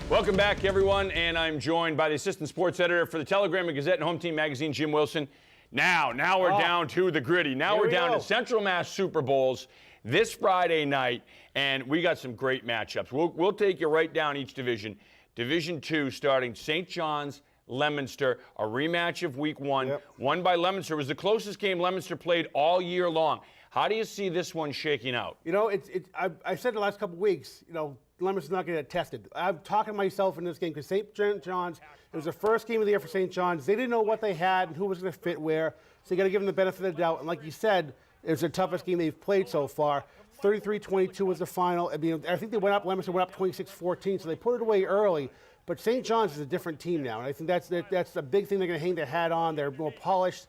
Welcome back, everyone, and I'm joined by the assistant sports editor for the Telegram and Gazette and Home Team Magazine, Jim Wilson. Now we're down to the gritty. Now we're down to Central Mass Super Bowls this Friday night, and we got some great matchups. We'll take you right down each division. Division 2 starting St. John's, Leominster, a rematch of Week 1, won by Leominster. It was the closest game Leominster played all year long. How do you see this one shaking out? You know, I said the last couple of weeks, you know, Leominster's not going to get tested. I'm talking to myself in this game because St. John's, it was the first game of the year for St. John's. They didn't know what they had and who was going to fit where, so you got to give them the benefit of the doubt. And like you said, it was the toughest game they've played so far. 33-22 was the final. I mean, I think Leominster went up 26-14, so they put it away early. But St. John's is a different team now, and I think that's a big thing they're going to hang their hat on. They're more polished.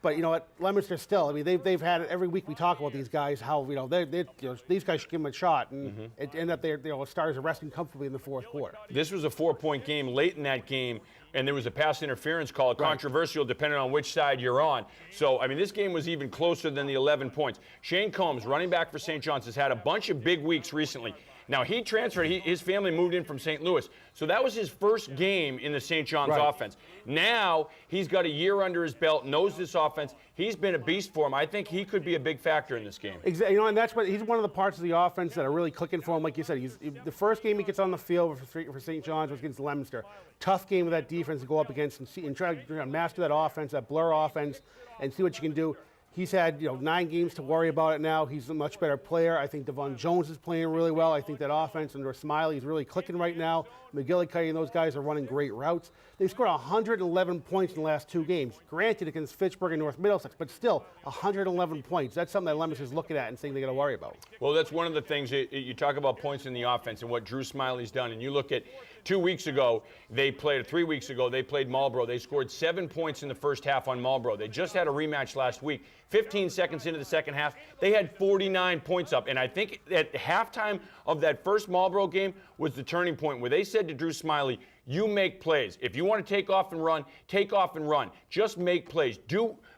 But you know what, Leominster still. I mean, they've had it every week. We talk about these guys, how these guys should give them a shot, and it end up their stars are resting comfortably in the fourth quarter. This was a 4-point game. Late in that game, and there was a pass interference call, controversial depending on which side you're on. So I mean, this game was even closer than the 11 points. Shane Combs, running back for St. John's, has had a bunch of big weeks recently. Now, he transferred. His family moved in from St. Louis. So that was his first game in the St. John's offense. Now, he's got a year under his belt, knows this offense. He's been a beast for him. I think he could be a big factor in this game. Exactly. You know, and that's what he's one of the parts of the offense that are really clicking for him. Like you said, the first game he gets on the field for St. John's was against Leominster. Tough game with that defense to go up against and try to master that offense, that blur offense, and see what you can do. He's had 9 games to worry about it now. He's a much better player. I think Devon Jones is playing really well. I think that offense under Smiley is really clicking right now. McGillicuddy and those guys are running great routes. They've scored 111 points in the last 2 games. Granted, against Fitchburg and North Middlesex, but still 111 points. That's something that Leominster's looking at and saying they got to worry about. Well, that's one of the things you talk about, points in the offense and what Drew Smiley's done. And you look at 2 weeks ago, 3 weeks ago, they played Marlboro. They scored 7 points in the first half on Marlboro. They just had a rematch last week. 15 seconds into the second half, they had 49 points up. And I think at halftime of that first Marlboro game was the turning point where they said to Drew Smiley, you make plays. If you want to take off and run, take off and run. Just make plays.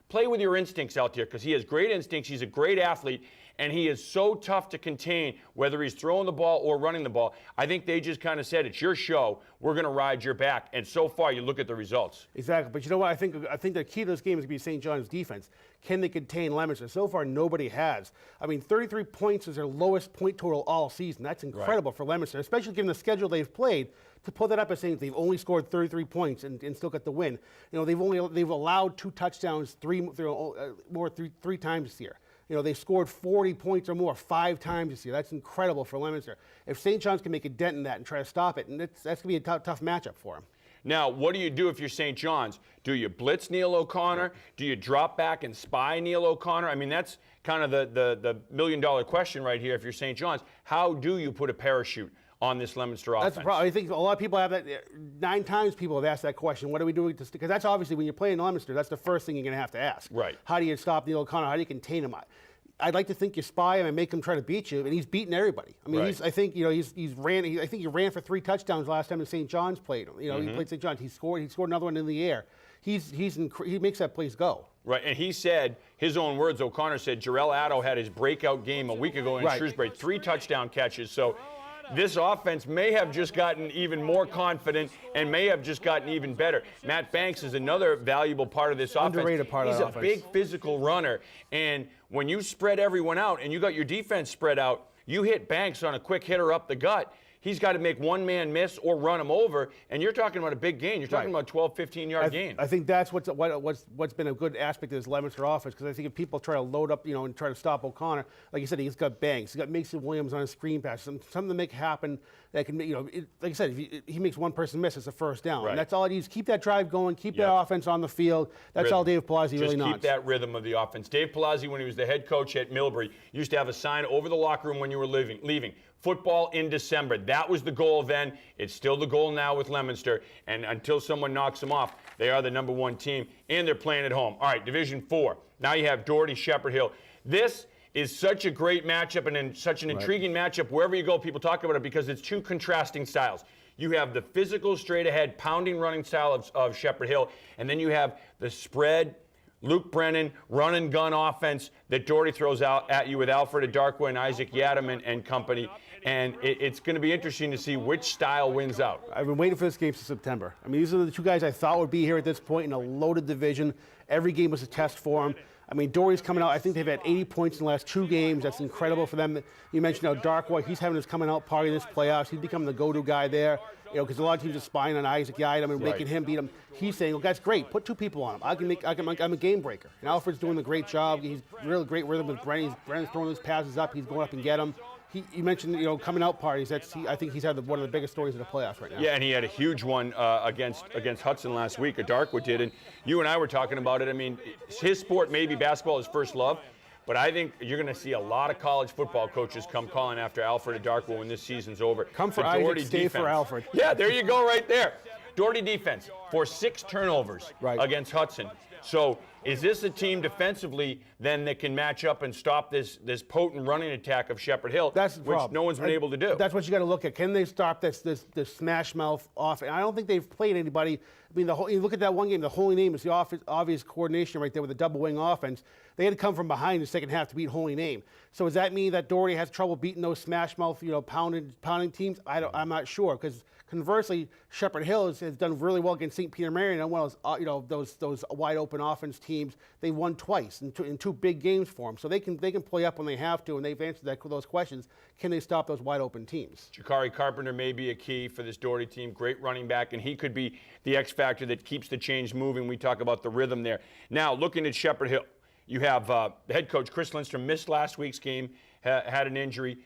Play with your instincts out there, because he has great instincts. He's a great athlete, and he is so tough to contain, whether he's throwing the ball or running the ball. I think they just kind of said, it's your show. We're going to ride your back. And so far, you look at the results. Exactly. But you know what? I think the key to this game is going to be St. John's defense. Can they contain Leominster? So far, nobody has. I mean, 33 points is their lowest point total all season. That's incredible for Leominster, especially given the schedule they've played. To pull that up as saying they've only scored 33 points and still got the win. You know, they've allowed 2 touchdowns three times this year. You know, they scored 40 points or more 5 times this year. That's incredible for Leominster. If St. John's can make a dent in that and try to stop it, and that's going to be a tough matchup for them. Now, what do you do if you're St. John's? Do you blitz Neil O'Connor? Do you drop back and spy Neil O'Connor? I mean, that's kind of the million-dollar question right here if you're St. John's. How do you put a parachute on this Leominster offense? That's the problem. I think a lot of people have that. 9 times people have asked that question. What do we do? Because that's obviously when you're playing Leominster, that's the first thing you're going to have to ask. Right. How do you stop Neil O'Connor? How do you contain him? I'd like to think you spy him and make him try to beat you, and he's beating everybody. I mean, I think he ran for 3 touchdowns last time that St. John's played him. You know, he played St. John's. He scored another one in the air. He makes that place go. Right, and he said, his own words, O'Connor said, Jarrell Addo had his breakout game a week ago in Shrewsbury, 3 touchdown catches. So this offense may have just gotten even more confident and may have just gotten even better. Matt Banks is another valuable part of this offense. Underrated part of the offense. He's a big physical runner, and when you spread everyone out and you got your defense spread out, you hit Banks on a quick hitter up the gut. He's got to make one man miss or run him over, and you're talking about a big gain. You're talking about a 12, 15-yard gain. I think that's what's been a good aspect of this Leominster offense, because I think if people try to load up, and try to stop O'Connor, like you said, he's got Banks, he's got Mason Williams on a screen pass, something to make happen that can, like I said, if he makes one person miss, it's a first down. Right. And that's all it needs. Keep that drive going, keep that offense on the field. That's all Dave Palazzi really wants. Just keep that rhythm of the offense. Dave Palazzi, when he was the head coach at Millbury, used to have a sign over the locker room when you were leaving. Football in December. That was the goal then. It's still the goal now with Leominster. And until someone knocks them off, they are the #1 team, and they're playing at home. All right, Division 4. Now you have Doherty, Shepherd Hill. This is such a great matchup and such an intriguing matchup. Wherever you go, people talk about it because it's 2 contrasting styles. You have the physical, straight-ahead, pounding running style of Shepherd Hill, and then you have the spread, Luke Brennan, run-and-gun offense that Doherty throws out at you with Alfred Adarkwa and Isaac Yadam and company. And it's going to be interesting to see which style wins out. I've been waiting for this game since September. I mean, these are the two guys I thought would be here at this point in a loaded division. Every game was a test for them. I mean, Dory's coming out. I think they've had 80 points in the last 2 games. That's incredible for them. You mentioned Darkwa. He's having his coming out party in this playoffs. He's becoming the go-to guy there. Because a lot of teams are spying on Isaac Yiadom and making him beat him. He's saying, "Well, that's great. Put 2 people on him. I'm a game breaker." And Alfred's doing a great job. He's really great rhythm with Brennan. Brennan's throwing his passes up. He's going up and get them. You mentioned, coming out parties. I think he's had one of the biggest stories in the playoffs right now. Yeah, and he had a huge one against Hudson last week. Darkwood did, and you and I were talking about it. I mean, his sport, maybe basketball, his first love. But I think you're going to see a lot of college football coaches come calling after Alfred Darkwood when this season's over. Come for Isaac, stay for Alfred. Yeah, there you go right there. Doherty defense for 6 turnovers against Hudson. So is this a team defensively then that can match up and stop this potent running attack of Shepherd Hill, which no one's been able to do? That's what you got to look at. Can they stop this smash mouth off? And I don't think they've played anybody. I mean, you look at that one game, the Holy Name is the obvious coordination right there with the double wing offense. They had to come from behind the second half to beat Holy Name. So does that mean that Doherty has trouble beating those smash mouth, pounding teams? I'm not sure, because conversely, Shepherd Hill has done really well against St. Peter Marion and one of those wide open offense teams. They won twice in two big games for them, so they can play up when they have to, and they've answered those questions. Can they stop those wide open teams? Jakari Carpenter may be a key for this Doherty team. Great running back, and he could be the X factor that keeps the chains moving. We talk about the rhythm there. Now, looking at Shepherd Hill, you have the head coach Chris Lindstrom missed last week's game, had an injury.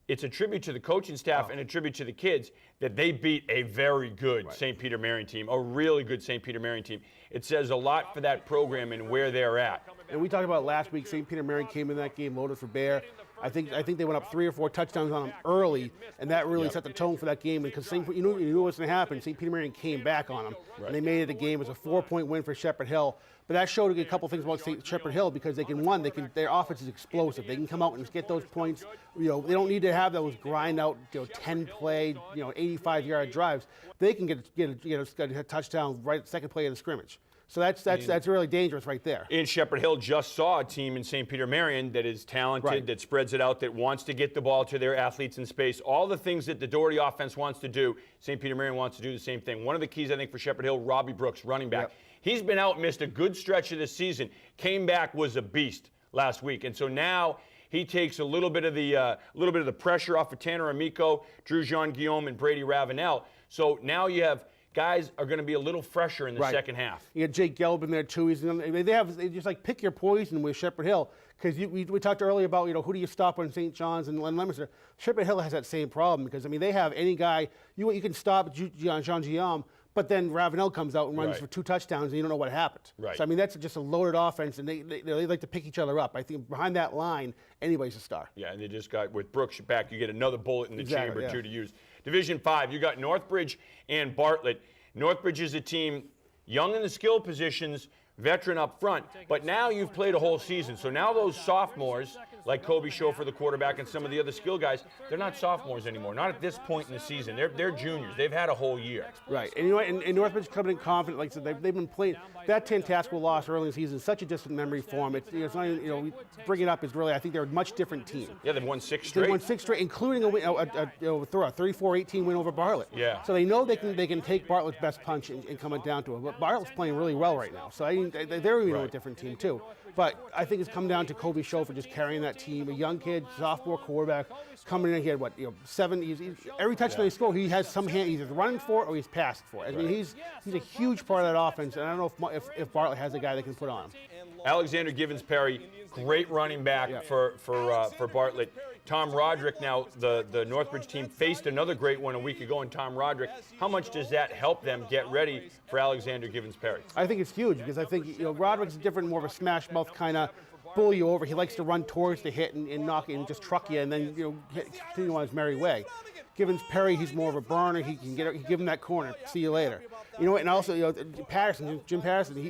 It's a tribute to the coaching staff and a tribute to the kids that they beat a very good St. Peter Marion team, a really good St. Peter Marion team. It says a lot for that program and where they're at. And we talked about last week, St. Peter Marion came in that game loaded for bear. I think they went up 3 or 4 touchdowns on them early, and that really set the tone for that game. Because you knew what was going to happen. St. Peter Marion came back on them, and they made it a game. It was a 4-point win for Shepherd Hill. But that showed a couple things about Shepherd Hill, because their offense is explosive. They can come out and get those points. They don't need to have those grind out 10-play, 85-yard drives. They can get a touchdown right at the second play of the scrimmage. So that's really dangerous right there. And Shepherd Hill just saw a team in St. Peter Marion that is talented, that spreads it out, that wants to get the ball to their athletes in space. All the things that the Doherty offense wants to do, St. Peter Marion wants to do the same thing. One of the keys, I think, for Shepherd Hill, Robbie Brooks, running back. He's been out, missed a good stretch of this season. Came back, was a beast last week. And so now he takes a little bit of the pressure off of Tanner Amico, Drew Jean-Guillaume, and Brady Ravenel. So now you have guys are going to be a little fresher in the second half. You got Jake Gelb in there too. They just like pick your poison with Shepherd Hill, because we talked earlier about who do you stop on St. John's and Leominster. Shepherd Hill has that same problem, because they have any guy you can stop Jean-Guillaume, but then Ravenel comes out and runs for 2 touchdowns, and you don't know what happened. So that's just a loaded offense, and they like to pick each other up. I think behind that line, anybody's a star. Yeah, and they just got, with Brooks back, you get another bullet in the chamber too to use. Division 5, you got Northbridge and Bartlett. Northbridge is a team young in the skill positions, veteran up front, but now you've played a whole season. So now those sophomores, like Kobe Schofer, the quarterback, and some of the other skill guys, they're not sophomores anymore. Not at this point in the season. They're juniors. They've had a whole year. Right. And and Northbridge coming in confident. Like I said, they've been playing. That Tantascwa loss early in the season is such a distant memory for them. It's not even, bring it up is really, I think they're a much different team. Yeah, they've won 6 straight. They won 6 straight, including a 34-18 win over Bartlett. Yeah. So they know they can take Bartlett's best punch and come it down to it. But Bartlett's playing really well right now. So they're a different team too. But I think it's come down to Kobe Schofer just carrying that team. A young kid, sophomore quarterback, coming in. He had 7. Every touchdown he scored, he has some hand. He's either running for it or he's passing for it. I mean, he's a huge part of that offense. And I don't know if Bartlett has a guy that can put on him. Alexander Givens Perry, great running back for Bartlett. Tom Roderick, now the Northbridge team faced another great one a week ago in Tom Roderick. How much does that help them get ready for Alexander Givens Perry? I think it's huge, because I think Roderick's different, more of a smash mouth kind of bully you over. He likes to run towards the hit and knock it and just truck you and then continue on his merry way. Givens Perry, he's more of a burner. He can give him that corner. See you later. And also Jim Patterson.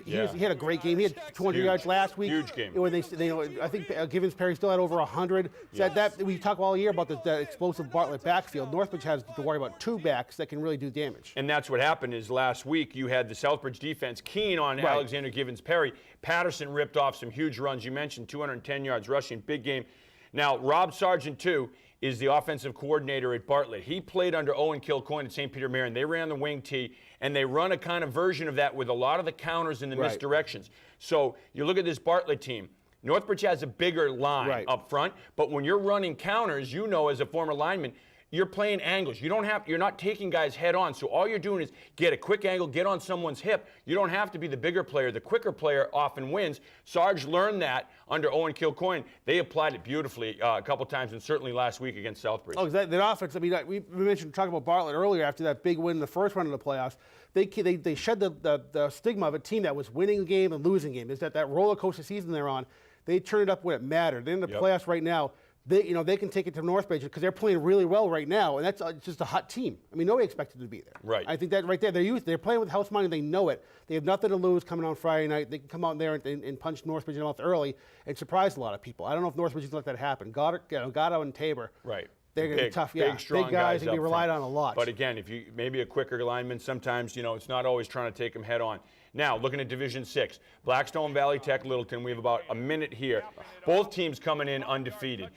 He had a great game. He had 200 yards last week. Huge game. I think Givens Perry still had over 100. So that we talk all year about that explosive Bartlett backfield. Northbridge has to worry about 2 backs that can really do damage. And that's what happened is last week you had the Southbridge defense keen on Alexander Givens Perry. Patterson ripped off some huge runs. You mentioned 210 yards rushing, big game. Now Rob Sargent too. is the offensive coordinator at Bartlett. He played under Owen Kilcoyne at St. Peter Marion. They ran the wing tee, and they run a kind of version of that with a lot of the counters and the misdirections. So you look at this Bartlett team. Northbridge has a bigger line up front, but when you're running counters, you know as a former lineman, you're playing angles. You're not taking guys head on. So all you're doing is get a quick angle, get on someone's hip. You don't have to be the bigger player. The quicker player often wins. Sarge learned that under Owen Kilcoyne. They applied it beautifully a couple times, and certainly last week against Southbridge. Oh, that offense. I mean, we mentioned talking about Bartlett earlier after that big win in the first round of the playoffs. They shed the stigma of a team that was winning a game and losing a game. Is that roller coaster season they're on? They turned it up when it mattered. They're in the playoffs right now. They can take it to Northbridge because they're playing really well right now, and that's just a hot team. I mean, nobody expected to be there. Right. I think that right there, they're playing with house money. They know it. They have nothing to lose coming on Friday night. They can come out there and punch Northbridge in the mouth early and surprise a lot of people. I don't know if Northbridge is going to let that happen. Gatto and Tabor. Right. They're going to be tough. Big, strong big guys and be up relied front. on a lot. But again, if you maybe a quicker lineman, sometimes it's not always trying to take them head on. Now, looking at Division 6, Blackstone Valley Tech, Littleton. We have about a minute here. Both teams coming in undefeated.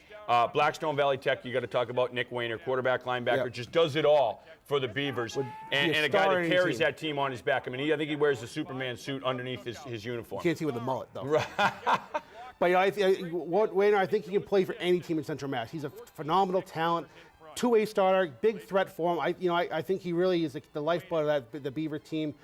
Blackstone Valley Tech, you got to talk about Nick Wayner, quarterback, linebacker, just does it all for the Beavers, and a guy that carries that team on his back. I mean, I think he wears the Superman suit underneath his uniform. You can't see with the mullet though. Right. But Wayner, I think he can play for any team in Central Mass. He's a phenomenal talent. Two-way starter, big threat for him. I think he really is the lifeblood of the Beaver team.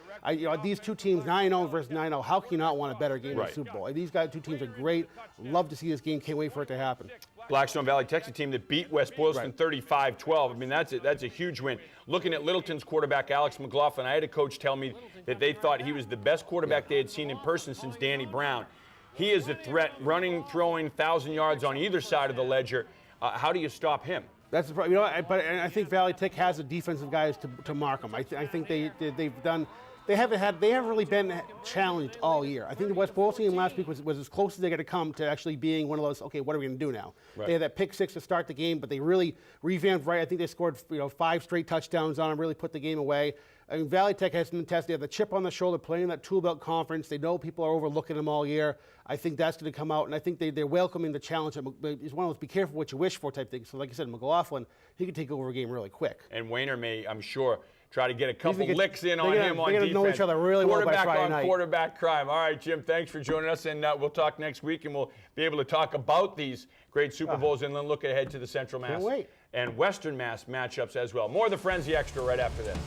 These two teams, 9-0 versus 9-0. How can you not want a better game in the Super Bowl? These two teams are great. Love to see this game. Can't wait for it to happen. Blackstone Valley Tech's a team that beat West Boylston 35-12. I mean, that's a huge win. Looking at Littleton's quarterback, Alex McLaughlin, I had a coach tell me that they thought he was the best quarterback they had seen in person since Danny Brown. He is a threat, running, throwing 1,000 yards on either side of the ledger. How do you stop him? That's the problem. But I think Valley Tech has the defensive guys to mark them. I think they've done. They haven't really been challenged all year. I think the West Boylston game last week was as close as they got to come to actually being one of those. Okay, what are we going to do now? They had that pick six to start the game, but they really revamped right. I think they scored 5 straight touchdowns on them, really put the game away. I mean, Valley Tech has been tested. They have the chip on the shoulder, playing in that tool belt conference. They know people are overlooking them all year. I think that's going to come out, and I think they're welcoming the challenge. It's one of those be careful what you wish for type things. So like I said, McLaughlin, he can take over a game really quick. And Wayner may, I'm sure, try to get a couple licks in on him on defense. They're going to know each other really well by Friday night. Quarterback crime. All right, Jim, thanks for joining us, and we'll talk next week, and we'll be able to talk about these great Super Bowls and then look ahead to the Central Mass and Western Mass matchups as well. More of the Frenzy Extra right after this.